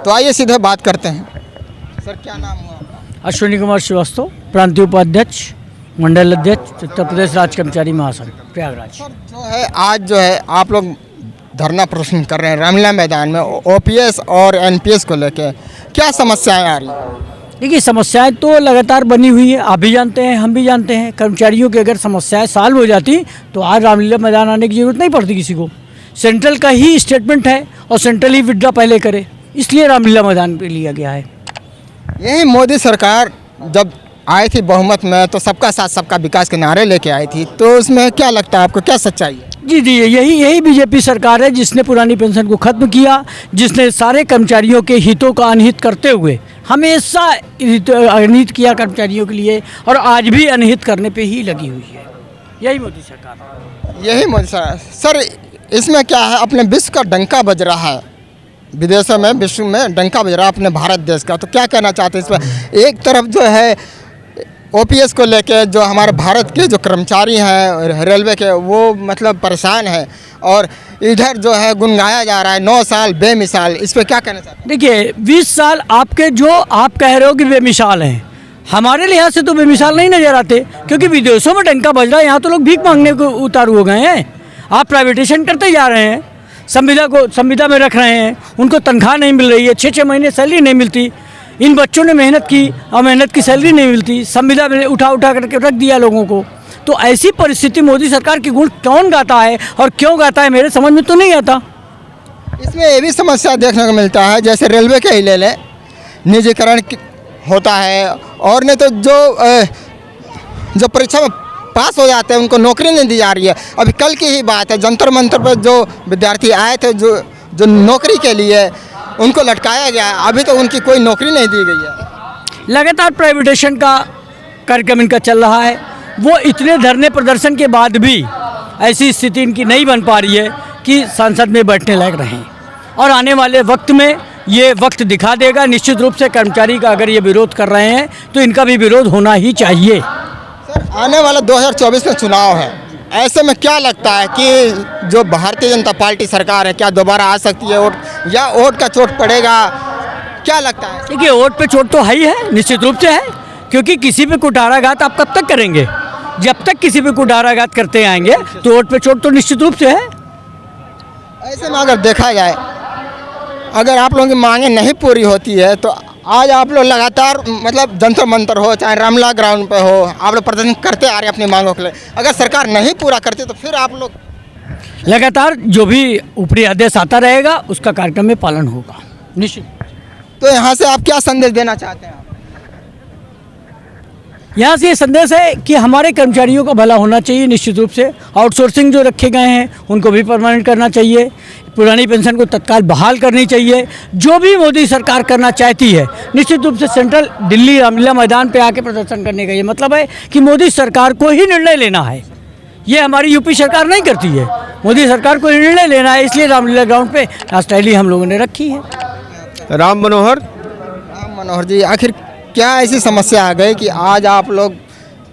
तो आइए सीधे बात करते हैं। सर क्या नाम हुआ आपका? अश्विनी कुमार श्रीवास्तव, प्रांतीय उपाध्यक्ष, मंडल अध्यक्ष, उत्तर प्रदेश राज्य कर्मचारी महासंघ प्रयागराज। सर जो है आज जो है आप लोग धरना प्रदर्शन कर रहे हैं रामलीला मैदान में ओपीएस और एनपीएस को लेकर, क्या समस्याएं आ रही हैं? देखिए, समस्याएं तो लगातार बनी हुई है, आप भी जानते हैं, हम भी जानते हैं। कर्मचारियों की अगर समस्याएं सॉल्व हो जाती तो आज रामलीला मैदान आने की जरूरत नहीं पड़ती किसी को। सेंट्रल का ही स्टेटमेंट है और सेंट्रल ही विड्रॉ पहले करे, इसलिए रामलीला मैदान पे लिया गया है। यही मोदी सरकार जब आई थी बहुमत में तो सबका साथ सबका विकास के नारे लेके आई थी, तो उसमें क्या लगता है आपको, क्या सच्चाई है? जी जी, यही बीजेपी सरकार है जिसने पुरानी पेंशन को खत्म किया, जिसने सारे कर्मचारियों के हितों का अनहित करते हुए हमेशा अनहित किया कर्मचारियों के लिए, और आज भी अनहित करने पे ही लगी हुई है। यही मोदी सरकार है। यही मोदी सरकार। सर इसमें क्या है, अपने विश्व का डंका बज रहा है, विदेशों में विश्व में डंका बज रहा है अपने भारत देश का, तो क्या कहना चाहते हैं इस पर? एक तरफ जो है ओपीएस को लेके जो हमारे भारत के जो कर्मचारी हैं रेलवे के, वो मतलब परेशान है, और इधर जो है गुनगाया जा रहा है 9 साल बेमिसाल, इस पर क्या कहना चाहते हैं? देखिए, 20 साल आपके जो आप कह रहे हो कि बेमिसाल हैं, हमारे लिहाज से तो बेमिसाल नहीं नजर आते, क्योंकि विदेशों में डंका बज रहा है, यहाँ तो लोग भीख मांगने को उतारू हो गए हैं। आप प्राइवेटेशन करते जा रहे हैं, संविदा में रख रहे हैं, उनको तनख्वाह नहीं मिल रही है, 6-6 महीने सैलरी नहीं मिलती। इन बच्चों ने मेहनत की और मेहनत की सैलरी नहीं मिलती, संविदा में उठा करके रख दिया लोगों को। तो ऐसी परिस्थिति मोदी सरकार की गुण कौन गाता है और क्यों गाता है, मेरे समझ में तो नहीं आता। इसमें ये भी समस्या देखने को मिलता है, जैसे रेलवे के ही ले लें, निजीकरण होता है, और नहीं तो जो परीक्षा में पास हो जाते हैं उनको नौकरी नहीं दी जा रही है। अभी कल की ही बात है, जंतर मंतर पर जो विद्यार्थी आए थे जो नौकरी के लिए, उनको लटकाया गया, अभी तो उनकी कोई नौकरी नहीं दी गई है। लगातार प्राइवेटेशन का कार्यक्रम इनका चल रहा है, वो इतने धरने प्रदर्शन के बाद भी ऐसी स्थिति इनकी नहीं बन पा रही है कि संसद में बैठने लायक रहें, और आने वाले वक्त में ये वक्त दिखा देगा। निश्चित रूप से कर्मचारी का अगर ये विरोध कर रहे हैं तो इनका भी विरोध होना ही चाहिए। सर आने वाला 2024 में चुनाव है, ऐसे में क्या लगता है कि जो भारतीय जनता पार्टी सरकार है, क्या दोबारा आ सकती है वोट, या वोट का चोट पड़ेगा, क्या लगता है? देखिए, वोट पे चोट तो है ही है, निश्चित रूप से है, क्योंकि किसी पे कुठाराघात आप कब तक करेंगे? जब तक किसी पे कुठाराघात करते आएंगे तो वोट पे चोट तो निश्चित रूप से है। ऐसे में अगर देखा जाए, अगर आप लोगों की मांगें नहीं पूरी होती है तो आज आप लोग लगातार मतलब जंतर मंतर हो चाहे रामलीला ग्राउंड पे हो, आप लोग प्रदर्शन करते आ रहे हैं अपनी मांगों के लिए, अगर सरकार नहीं पूरा करती तो फिर आप लोग लगातार जो भी ऊपरी आदेश आता रहेगा उसका कार्यक्रम में पालन होगा निश्चित। तो यहाँ से आप क्या संदेश देना चाहते हैं? यहाँ से ये संदेश है कि हमारे कर्मचारियों का भला होना चाहिए। निश्चित रूप से आउटसोर्सिंग जो रखे गए हैं उनको भी परमानेंट करना चाहिए, पुरानी पेंशन को तत्काल बहाल करनी चाहिए। जो भी मोदी सरकार करना चाहती है, निश्चित रूप से सेंट्रल दिल्ली रामलीला मैदान पे आके प्रदर्शन करने का ये मतलब है कि मोदी सरकार को ही निर्णय लेना है। ये हमारी यूपी सरकार नहीं करती है, मोदी सरकार को निर्णय लेना है, इसलिए रामलीला ग्राउंड पे राष्ट्रीय रैली हम लोगों ने रखी है। राम मनोहर जी, आखिर क्या ऐसी समस्या आ गई कि आज आप लोग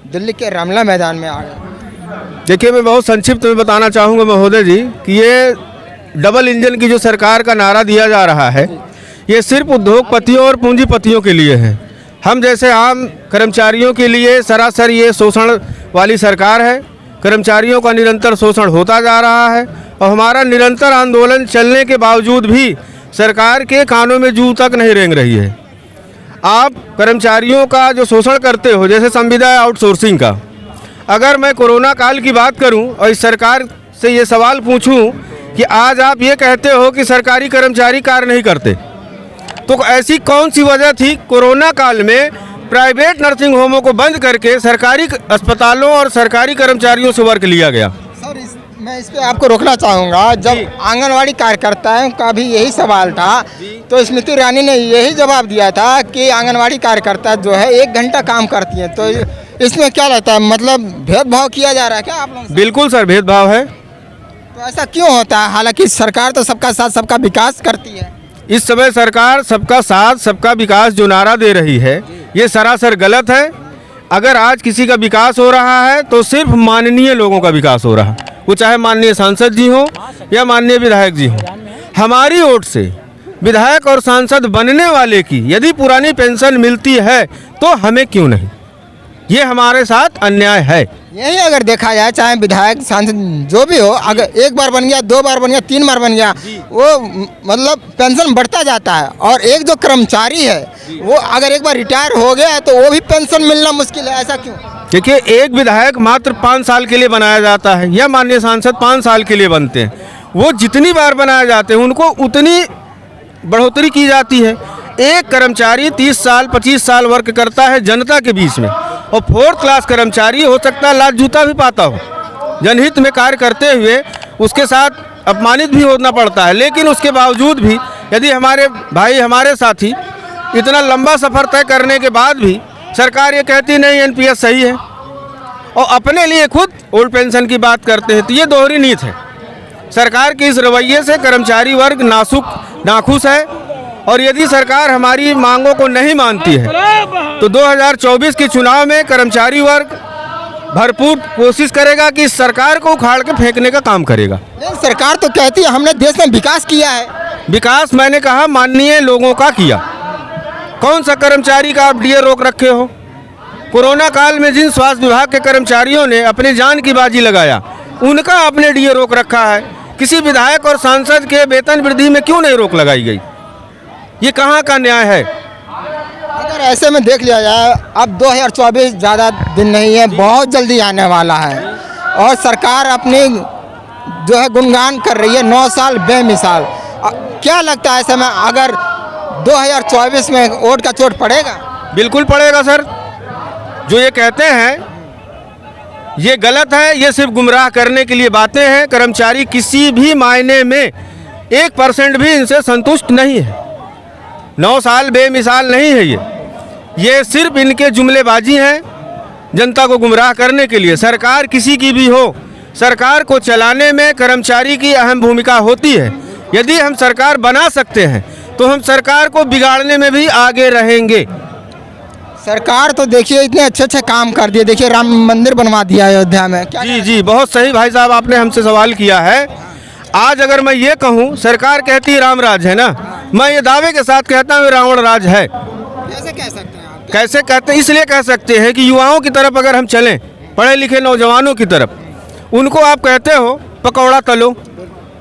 दिल्ली के रामलीला मैदान में आ गए? देखिए, मैं बहुत संक्षिप्त में बताना चाहूँगा महोदय जी कि ये डबल इंजन की जो सरकार का नारा दिया जा रहा है, ये सिर्फ उद्योगपतियों और पूंजीपतियों के लिए है। हम जैसे आम कर्मचारियों के लिए सरासर ये शोषण वाली सरकार है। कर्मचारियों का निरंतर शोषण होता जा रहा है, और हमारा निरंतर आंदोलन चलने के बावजूद भी सरकार के कानों में जूं तक नहीं रेंग रही है। आप कर्मचारियों का जो शोषण करते हो, जैसे संविदा आउटसोर्सिंग का, अगर मैं कोरोना काल की बात करूं और इस सरकार से ये सवाल पूछूं कि आज आप ये कहते हो कि सरकारी कर्मचारी कार्य नहीं करते, तो ऐसी कौन सी वजह थी कोरोना काल में प्राइवेट नर्सिंग होमों को बंद करके सरकारी अस्पतालों और सरकारी कर्मचारियों से वर्क लिया गया? सर मैं इस पे आपको रोकना चाहूँगा। जब आंगनवाड़ी कार्यकर्ताओं का भी यही सवाल था तो स्मृति ईरानी ने यही जवाब दिया था कि आंगनवाड़ी कार्यकर्ता जो है 1 घंटा काम करती हैं। तो इसमें क्या लगता है, मतलब भेदभाव किया जा रहा है क्या आप लोग? बिल्कुल सर, भेदभाव है। तो ऐसा क्यों होता है, हालांकि सरकार तो सबका साथ सबका विकास करती है? इस समय सरकार सबका साथ सबका विकास जो नारा दे रही है, ये सरासर गलत है। अगर आज किसी का विकास हो रहा है तो सिर्फ माननीय लोगों का विकास हो रहा है, वो चाहे माननीय सांसद जी हों या माननीय विधायक जी हों। हमारी ओर से विधायक और सांसद बनने वाले की यदि पुरानी पेंशन मिलती है तो हमें क्यों नहीं? ये हमारे साथ अन्याय है। यही अगर देखा जाए, चाहे विधायक सांसद जो भी हो, अगर एक बार बन गया, 2 बार बन गया, 3 बार बन गया, वो मतलब पेंशन बढ़ता जाता है। और एक जो कर्मचारी है वो अगर एक बार रिटायर हो गया तो वो भी पेंशन मिलना मुश्किल है। ऐसा क्यों? देखिए, एक विधायक मात्र 5 साल के लिए बनाया जाता है या माननीय सांसद 5 साल के लिए बनते हैं। वो जितनी बार बनाए जाते हैं उनको उतनी बढ़ोतरी की जाती है। एक कर्मचारी 30 साल 25 साल वर्क करता है जनता के बीच में, और 4th क्लास कर्मचारी हो सकता है लात जूता भी पाता हो, जनहित में कार्य करते हुए उसके साथ अपमानित भी होना पड़ता है। लेकिन उसके बावजूद भी यदि हमारे भाई, हमारे साथी इतना लंबा सफ़र तय करने के बाद भी सरकार ये कहती नहीं एनपीएस सही है, और अपने लिए खुद ओल्ड पेंशन की बात करते हैं, तो ये दोहरी नीति है। सरकार के इस रवैये से कर्मचारी वर्ग नाखुश है। और यदि सरकार हमारी मांगों को नहीं मानती है तो 2024 के चुनाव में कर्मचारी वर्ग भरपूर कोशिश करेगा कि इस सरकार को उखाड़ के फेंकने का काम करेगा। लेकिन सरकार तो कहती है हमने देश में विकास किया है। विकास मैंने कहा माननीय लोगों का किया। कौन सा कर्मचारी का आप डीए रोक रखे हो? कोरोना काल में जिन स्वास्थ्य विभाग के कर्मचारियों ने अपनी जान की बाजी लगाया उनका आपने डीए रोक रखा है। किसी विधायक और सांसद के वेतन वृद्धि में क्यों नहीं रोक लगाई गई? ये कहाँ का न्याय है? अगर ऐसे में देख लिया जाए, अब 2024 ज़्यादा दिन नहीं है, बहुत जल्दी आने वाला है, और सरकार अपनी जो है गुणगान कर रही है 9 साल बेमिसाल। क्या लगता है ऐसे में अगर 2024 में वोट का चोट पड़ेगा? बिल्कुल पड़ेगा सर। जो ये कहते हैं ये गलत है, ये सिर्फ गुमराह करने के लिए बातें हैं। कर्मचारी किसी भी मायने में 1% भी इनसे संतुष्ट नहीं है। 9 साल बेमिसाल नहीं है ये सिर्फ इनके जुमलेबाजी हैं जनता को गुमराह करने के लिए। सरकार किसी की भी हो, सरकार को चलाने में कर्मचारी की अहम भूमिका होती है। यदि हम सरकार बना सकते हैं तो हम सरकार को बिगाड़ने में भी आगे रहेंगे। सरकार तो देखिए इतने अच्छे अच्छे काम कर दिए, देखिए राम मंदिर बनवा दिया अयोध्या में। जी बहुत सही भाई साहब, आपने हमसे सवाल किया है। आज अगर मैं ये कहूँ सरकार कहती है राम राज है ना, मैं ये दावे के साथ कहता हूँ रावण राज है। कैसे कह सकते हैं आप? कैसे कहते हैं? इसलिए कह सकते हैं कि युवाओं की तरफ अगर हम चलें, पढ़े लिखे नौजवानों की तरफ, उनको आप कहते हो पकौड़ा तलो,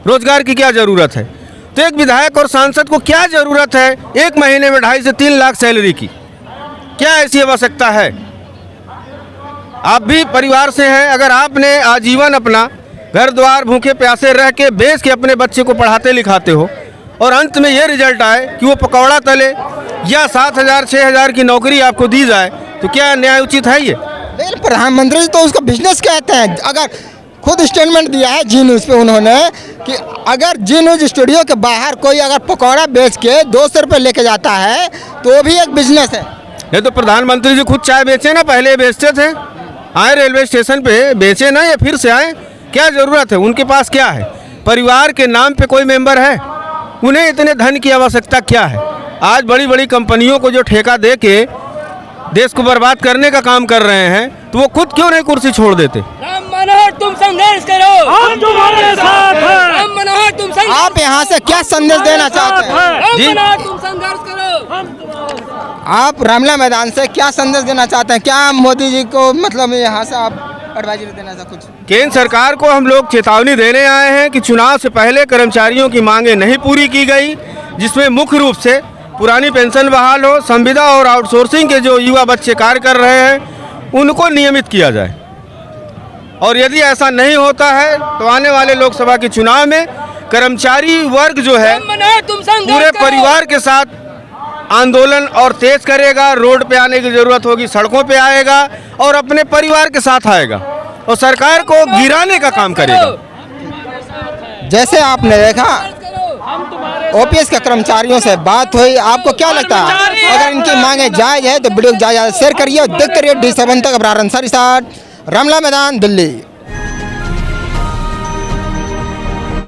रोजगार की क्या ज़रूरत है? तो एक विधायक और सांसद को क्या ज़रूरत है 1 महीने में 2.5 से 3 लाख सैलरी की? क्या ऐसी आवश्यकता है? आप भी परिवार से हैं, अगर आपने आजीवन अपना घर द्वार भूखे प्यासे रह के बेच के अपने बच्चे को पढ़ाते लिखाते हो और अंत में ये रिजल्ट आए कि वो पकौड़ा तले या 7,000 6,000 की नौकरी आपको दी जाए, तो क्या न्याय उचित है ये? लेकिन प्रधानमंत्री जी तो उसको बिजनेस कहते हैं। अगर खुद स्टेटमेंट दिया है जी न्यूज़ पे उन्होंने कि अगर जी न्यूज़ स्टूडियो के बाहर कोई अगर पकौड़ा बेच के 200 रुपये लेके जाता है तो वो भी एक बिजनेस है। ये तो प्रधानमंत्री जी खुद चाय बेचे ना, पहले बेचते थे, आए रेलवे स्टेशन पे बेचे ना, या फिर से आए? क्या ज़रूरत है? उनके पास क्या है? परिवार के नाम पे कोई मेंबर है? उन्हें इतने धन की आवश्यकता क्या है? आज बड़ी बड़ी कंपनियों को जो ठेका दे के देश को बर्बाद करने का काम कर रहे हैं, तो वो खुद क्यों नहीं कुर्सी छोड़ देते? राम मनोहर तुम संघर्ष करो, हम तुम्हारे साथ हैं। राम मनोहर तुम संघर्ष, आप यहाँ से क्या संदेश देना चाहते हैं? राम मनोहर तुम संघर्ष करो। आप रामलीला मैदान से क्या संदेश देना चाहते हैं? क्या मोदी जी को मतलब यहाँ से आप एडवाइजरी देना चाहते कुछ? केंद्र सरकार को हम लोग चेतावनी देने आए हैं कि चुनाव से पहले कर्मचारियों की मांगें नहीं पूरी की गई, जिसमें मुख्य रूप से पुरानी पेंशन बहाल हो, संविदा और आउटसोर्सिंग के जो युवा बच्चे कार्य कर रहे हैं उनको नियमित किया जाए। और यदि ऐसा नहीं होता है तो आने वाले लोकसभा के चुनाव में कर्मचारी वर्ग जो है पूरे परिवार के साथ आंदोलन और तेज करेगा, रोड पे आने की ज़रूरत होगी, सड़कों पे आएगा और अपने परिवार के साथ आएगा और सरकार को गिराने का काम करेगा। जैसे आपने देखा ओपीएस के कर्मचारियों से बात हुई, आपको क्या लगता है अगर इनकी मांगे जायज़ है तो वीडियो को ज़्यादा शेयर करिए और देखते रहिए D7 तक। अबरार अंसारी साथ, रामलीला मैदान, दिल्ली।